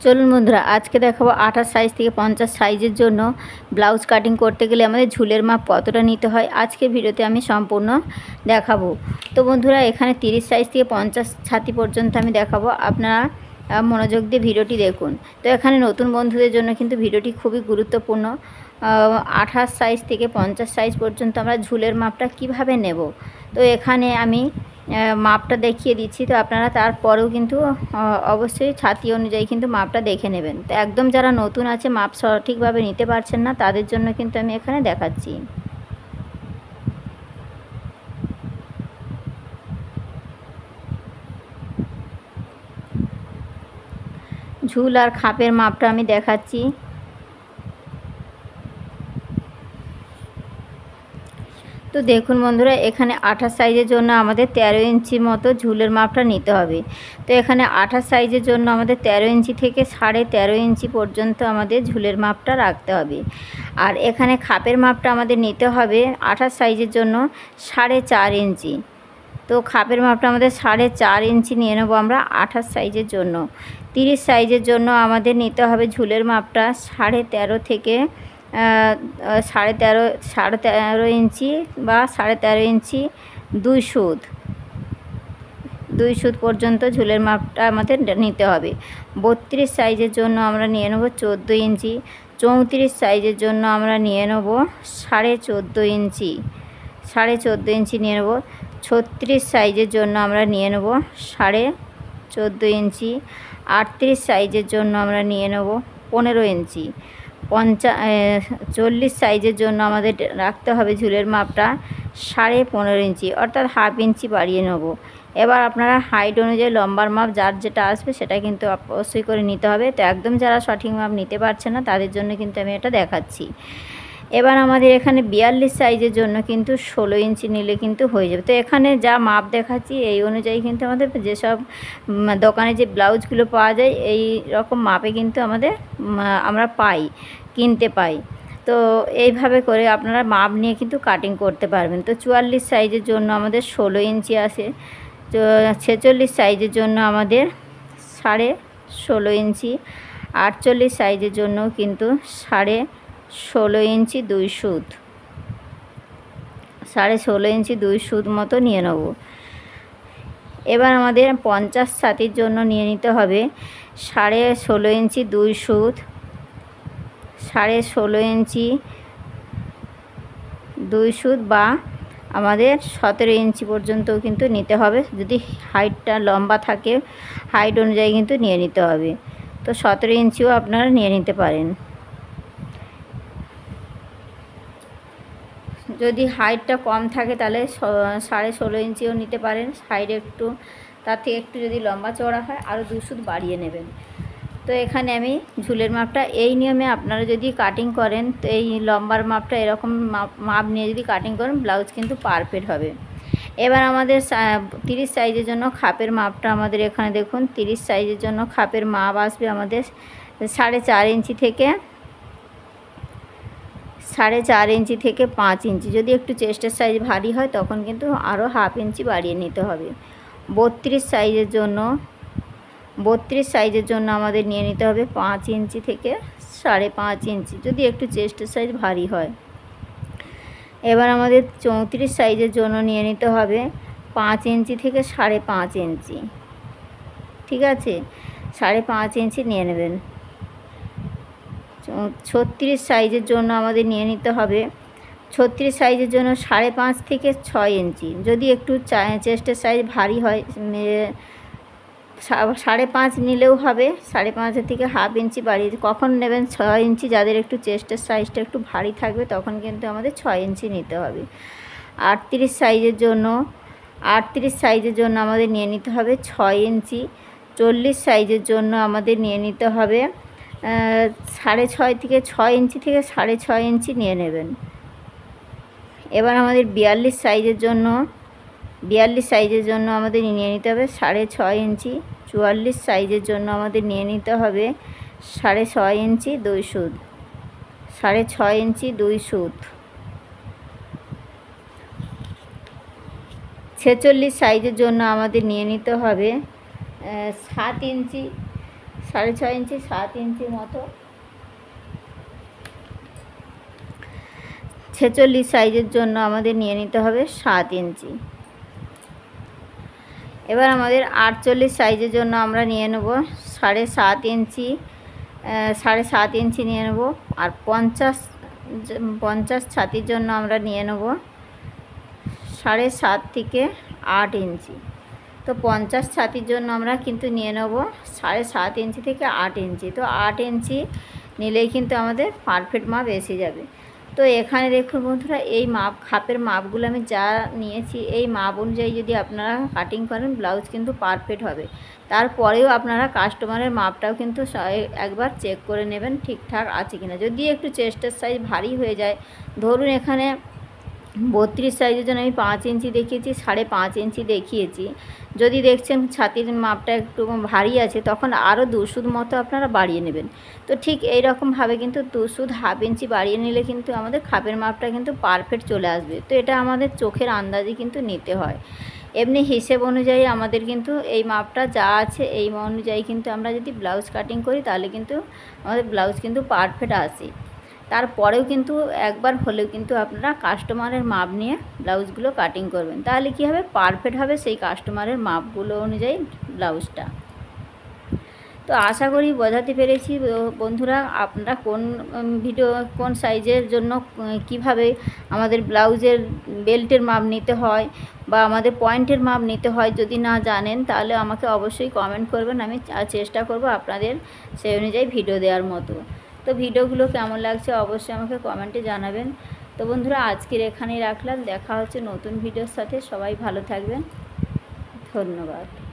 চলুন বন্ধুরা, আজকে দেখাবো 28 সাইজ থেকে 50 সাইজের জন্য ব্লাউজ কাটিং করতে গেলে আমাদের ঝুলের মাপ কতটা নিতে হয় আজকে ভিডিওতে আমি সম্পূর্ণ দেখাবো। তো বন্ধুরা, এখানে 30 সাইজ থেকে 50 ছাতি পর্যন্ত আমি দেখাবো, আপনারা মনোযোগ দিয়ে ভিডিওটি দেখুন। তো এখানে নতুন বন্ধুদের জন্য কিন্তু ভিডিওটি খুবই গুরুত্বপূর্ণ। 28 সাইজ থেকে 50 সাইজ পর্যন্ত আমরা ঝুলের মাপটা কিভাবে নেব, তো এখানে আমি মাপটা দেখিয়ে দিচ্ছি। তো আপনারা তারপরেও কিন্তু অবশ্যই ছাতি অনুযায়ী কিন্তু মাপটা দেখে নেবেন। তো একদম যারা নতুন আছে, মাপ সঠিকভাবে নিতে পারছেন না, তাদের জন্য কিন্তু আমি এখানে দেখাচ্ছি। ঝুল আর খাপের মাপটা আমি দেখাচ্ছি। তো দেখুন বন্ধুরা, এখানে 28 সাইজের জন্য আমাদের 13 ইঞ্চির মতো ঝুলের মাপটা নিতে হবে। তো এখানে 28 সাইজের জন্য আমাদের 13 ইঞ্চি থেকে 13.5 ইঞ্চি পর্যন্ত আমাদের ঝুলের মাপটা রাখতে হবে। আর এখানে খাপের মাপটা আমাদের নিতে হবে 28 সাইজের জন্য 4.5 ইঞ্চি। তো খাপের মাপটা আমাদের 4.5 ইঞ্চি নিয়ে নেবো আমরা 28 সাইজের জন্য। 30 সাইজের জন্য আমাদের নিতে হবে ঝুলের মাপটা 13.5 থেকে 13.5 ইঞ্চি বা 13.5 ইঞ্চি 2 সুত পর্যন্ত ঝুলের মাপটা আমাদের নিতে হবে। 32 সাইজের জন্য আমরা নিয়ে নেব 14 ইঞ্চি। 34 সাইজের জন্য আমরা নিয়ে নেব 14.5 ইঞ্চি, 14.5 ইঞ্চি নিয়ে নেব। 36 সাইজের জন্য আমরা নিয়ে নেব 14.5 ইঞ্চি। 38 সাইজের জন্য আমরা নিয়ে নেব 15 ইঞ্চি। 40 সাইজের জন্য আমাদের রাখতে হবে ঝুলের মাপটা 15.5 ইঞ্চি, অর্থাৎ হাফ ইঞ্চি বাড়িয়ে নেব। এবার আপনারা হাইট অনুযায়ী লম্বার মাপ যার যেটা আসবে সেটা কিন্তু অবশ্যই করে নিতে হবে। তো একদম যারা সঠিক মাপ নিতে পারছে না, তাদের জন্য কিন্তু আমি এটা দেখাচ্ছি। এবার আমাদের এখানে 42 সাইজের জন্য কিন্তু 16 ইঞ্চি নিলে কিন্তু হয়ে যাবে। তো এখানে যা মাপ দেখাচ্ছি এই অনুযায়ী কিন্তু আমাদের যেসব দোকানে যে ব্লাউজগুলো পাওয়া যায় এই রকম মাপে কিন্তু আমরা কিনতে পাই। তো এইভাবে করে আপনারা মাপ নিয়ে কিন্তু কাটিং করতে পারবেন। তো 44 সাইজের জন্য আমাদের 16 ইঞ্চি আসে। তো 46 সাইজের জন্য আমাদের 16.5 ইঞ্চি। 48 সাইজের জন্য কিন্তু 16.5 ইঞ্চি 2 সুত, 16.5 ইঞ্চি 2 সুত মতো নিয়ে নেব। এবার আমাদের 50 ছাতির জন্য নিয়ে নিতে হবে 16.5 ইঞ্চি 2 সুত, 16.5 ইঞ্চি 2 সুত বা আমাদের 17 ইঞ্চি পর্যন্তও কিন্তু নিতে হবে। যদি হাইটটা লম্বা থাকে, হাইট অনুযায়ী কিন্তু নিয়ে নিতে হবে। তো 17 ইঞ্চিও আপনারা নিয়ে নিতে পারেন। যদি হাইটটা কম থাকে তাহলে 16.5 ইঞ্চিও নিতে পারেন। হাইট একটু তার থেকে একটু যদি লম্বা চওড়া হয় আরও 2 সুত বাড়িয়ে নেবেন। তো এখানে আমি ঝুলের মাপটা এই নিয়মে আপনারা যদি কাটিং করেন, তো এই লম্বার মাপটা এরকম মাপ নিয়ে যদি কাটিং করেন, ব্লাউজ কিন্তু পারফেক্ট হবে। এবার আমাদের 30 সাইজের জন্য খাপের মাপটা আমাদের এখানে দেখুন, 30 সাইজের জন্য খাপের মাপ আসবে আমাদের 4.5 ইঞ্চি থেকে 4.5 ইঞ্চি থেকে 5 ইঞ্চি। যদি একটু চেস্টের সাইজ ভারী হয় তখন কিন্তু আরও হাফ ইঞ্চি বাড়িয়ে নিতে হবে। 32 সাইজের জন্য আমাদের নিয়ে নিতে হবে 5 ইঞ্চি থেকে 5.5 ইঞ্চি, যদি একটু চেস্টের সাইজ ভারী হয়। এবার আমাদের 34 সাইজের জন্য নিয়ে নিতে হবে 5 ইঞ্চি থেকে 5.5 ইঞ্চি। ঠিক আছে, 5.5 ইঞ্চি নিয়ে নেবেন। 36 সাইজের জন্য আমাদের নিয়ে নিতে হবে 36 সাইজের জন্য 5.5 থেকে 6 ইঞ্চি। যদি একটু চেস্টের সাইজ ভারী হয় 5.5 নিলেও হবে। 5.5 থেকে হাফ ইঞ্চি বাড়িয়ে কখন নেবেন 6 ইঞ্চি। যাদের একটু চেস্টের সাইজটা একটু ভারী থাকবে তখন কিন্তু আমাদের 6 ইঞ্চি নিতে হবে। 38 সাইজের জন্য আমাদের নিয়ে নিতে হবে 6 ইঞ্চি। 40 সাইজের জন্য আমাদের নিয়ে নিতে হবে 6.5 থেকে 6 ইঞ্চি থেকে 6.5 ইঞ্চি নিয়ে নেবেন। এবার আমাদের 42 সাইজের জন্য আমাদের নিয়ে নিতে হবে 6.5 ইঞ্চি। 44 সাইজের জন্য আমাদের নিয়ে নিতে হবে 6.5 ইঞ্চি 2 সুত, 6.5 ইঞ্চি 2 সুত। 46 সাইজের জন্য আমাদের নিয়ে নিতে হবে 7 ইঞ্চি 6.5 ইঞ্চি 7 ইঞ্চি মতো 46 সাইজের জন্য আমাদের নিয়ে নিতে হবে 7 ইঞ্চি। এবার আমাদের 48 সাইজের জন্য আমরা নিয়ে নেব 7.5 ইঞ্চি, 7.5 ইঞ্চি নিয়ে নেব। আর 50 ছাতির জন্য আমরা নিয়ে নেব 7.5 থেকে 8 ইঞ্চি। তো 50 ছাতির জন্য আমরা কিন্তু নিয়ে নেব 7.5 ইঞ্চি থেকে 8 ইঞ্চি। তো 8 ইঞ্চি নিলেই কিন্তু আমাদের পারফেক্ট মাপ এসে যাবে। তো এখানে দেখুন বন্ধুরা, এই মাপ খাপের মাপগুলো আমি যা নিয়েছি এই মাপ অনুযায়ী যদি আপনারা কাটিং করেন ব্লাউজ কিন্তু পারফেক্ট হবে। তারপরেও আপনারা কাস্টমারের মাপটাও কিন্তু একবার চেক করে নেবেন ঠিকঠাক আছে কিনা। যদি একটু চেস্টের সাইজ ভারী হয়ে যায়, ধরুন এখানে 32 সাইজের জন্য আমি 5 ইঞ্চি দেখিয়েছি, 5.5 ইঞ্চি দেখিয়েছি। যদি দেখছেন ছাতির মাপটা একটু ভারী আছে, তখন আরও 2 সুত মতো আপনারা বাড়িয়ে নেবেন। তো ঠিক এই রকমভাবে কিন্তু 2 সুত হাফ ইঞ্চি বাড়িয়ে নিলে কিন্তু আমাদের খাপের মাপটা কিন্তু পারফেক্ট চলে আসবে। তো এটা আমাদের চোখের আন্দাজে কিন্তু নিতে হয়। এমনি হিসেব অনুযায়ী আমাদের কিন্তু এই মাপটা যা আছে এই অনুযায়ী কিন্তু আমরা যদি ব্লাউজ কাটিং করি তাহলে কিন্তু আমাদের ব্লাউজ কিন্তু পারফেক্ট আসে। তারপরেও কিন্তু একবার হলেও কিন্তু আপনারা কাস্টমারের মাপ নিয়ে ব্লাউজগুলো কাটিং করবেন, তাহলে কি হবে, পারফেক্ট হবে সেই কাস্টমারের মাপগুলো অনুযায়ী ব্লাউজটা। তো আশা করি বোঝাতে পেরেছি বন্ধুরা, আপনারা কোন সাইজের জন্য কিভাবে আমাদের ব্লাউজের বেল্টের মাপ নিতে হয় বা আমাদের পয়েন্টের মাপ নিতে হয়, যদি না জানেন তাহলে আমাকে অবশ্যই কমেন্ট করবেন। আমি চেষ্টা করব আপনাদের সেই অনুযায়ী ভিডিও দেওয়ার মতো। তো ভিডিওগুলো কেমন লাগছে অবশ্যই আমাকে কমেন্টে জানাবেন। তো বন্ধুরা, আজকের এখানেই রাখলাম। দেখা হচ্ছে নতুন ভিডিওর সাথে। সবাই ভালো থাকবেন। ধন্যবাদ।